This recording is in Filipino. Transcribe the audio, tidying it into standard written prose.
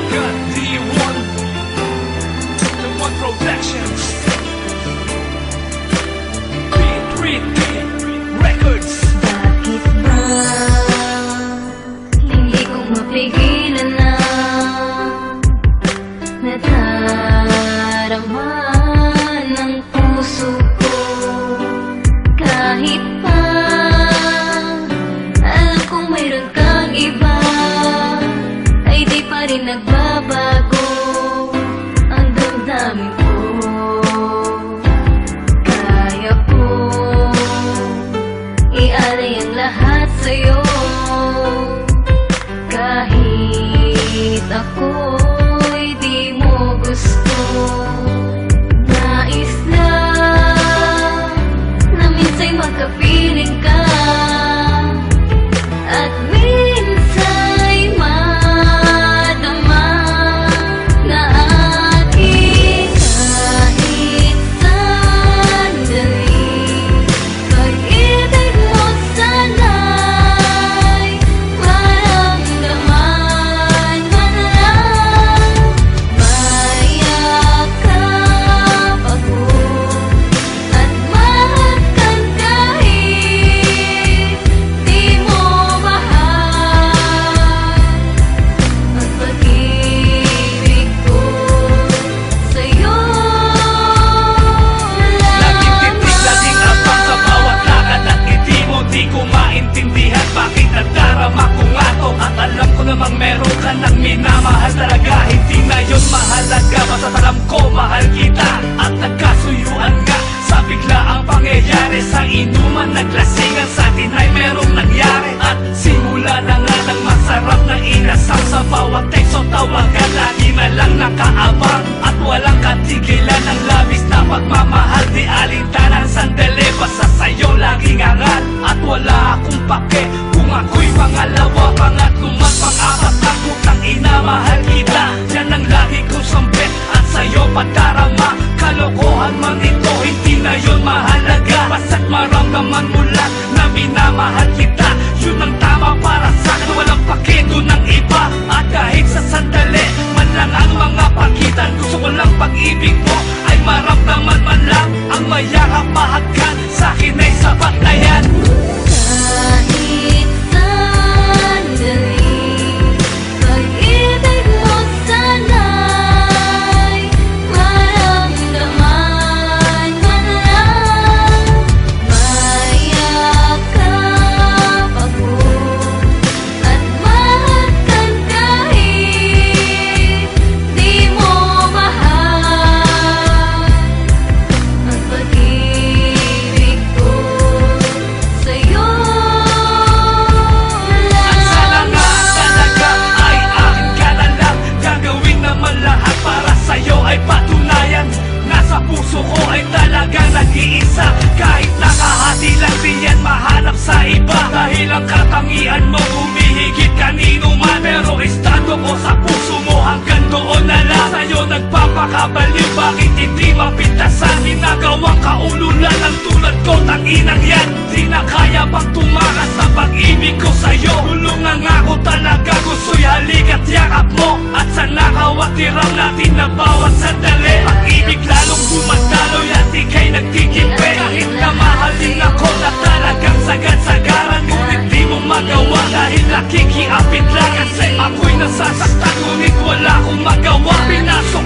got D1, the one Productions, P3T Records. Bakit ba hindi ko mapigilan na nadarama ng puso ko? Kahit pa alam kong mayroon kang iba, ay di pa rin nagbabago ang damdamin ko. Kaya ko ialay ang lahat sa'yo, kahit ako'y di mo gusto. Nais lang na minsan'y magkapiling ka, at minsan'y madama na aking kahit sandali. Pag-ibig mo sana'y maramdaman man lang. Mayakap ako at mahagkan kahit di mo mahal. Ang pag-ibig ko sa'yo Laging titig, laging abang sa bawat lakad at ngiti mo. Di ko maintindihan bakit nadarama ko nga to. At alam ko namang meron ka nang minamahal talaga. Hindi na yun mahalaga, basta alam ko mahal kita. At nagkasuyuan nga sa biglaang pangyayari. Sa inuman naglasingan, sa atin ay merong nangyari. At simula na nga ng masarap na inasam. Sa bawat tekso tawagan, lagi na lang nakaabang. At walang katigilan ng labis na pagmamahal. Di alintanan sandali, basta sa'yo laging angat. At wala akong pake kung ako'y pangalawa, pangatlo man, pang-apat na putang ina, mahal kita. Yan ang lagi kong sambit at sa'yo padarama. Kalokohan man ito, hindi na yun mahalaga. Basta't maramdaman mo lang na minamahal kita. Yun ang tama para sa'kin, walang pakito ng iba. At kahit sa sandali man lang ang mga pagitan, gusto ko lang pag-ibig mo ay maramdaman man lang. Ang mayakap mahagkan sa'kin ay sapat na yan. kahit sandali. Pag-ibig mo sana'y maramdaman man lang. Mayakap ako at mahagkan kahit di mo mahal. Ang pag-ibig ko sa'yo At sana nga talaga ay akin ka na lang. Gagawin naman lahat para sa'yo ay patunayan. Nasa puso ko ay talagang nag-iisa. Kahit nakahati lang di yan mahanap sa iba. Dahil ang katangian mo humihigit kanino man. Pero estado ko sa puso mo hanggang doon na lang. Sa'yo nagpapakabaliw, bakit hindi mapintasan? Ginagawang kaululan ang tulad ko, tanginang yan. Di na kaya pang tumakas sa pag-ibig ko sa'yo. Tulungan nga ko talaga, gusto'y halik at yakap mo. At sa nakawatiram natin na bawat sandali, pag-ibig lalong dumadaloy at ika'y nagkikimpe. Kahit na mahalin ako na talagang sagad-sagaran, ngunit di mo magawa dahil nakikiapit lang. Kasi ako'y nasasaktan, ngunit wala akong magawa. Pinasok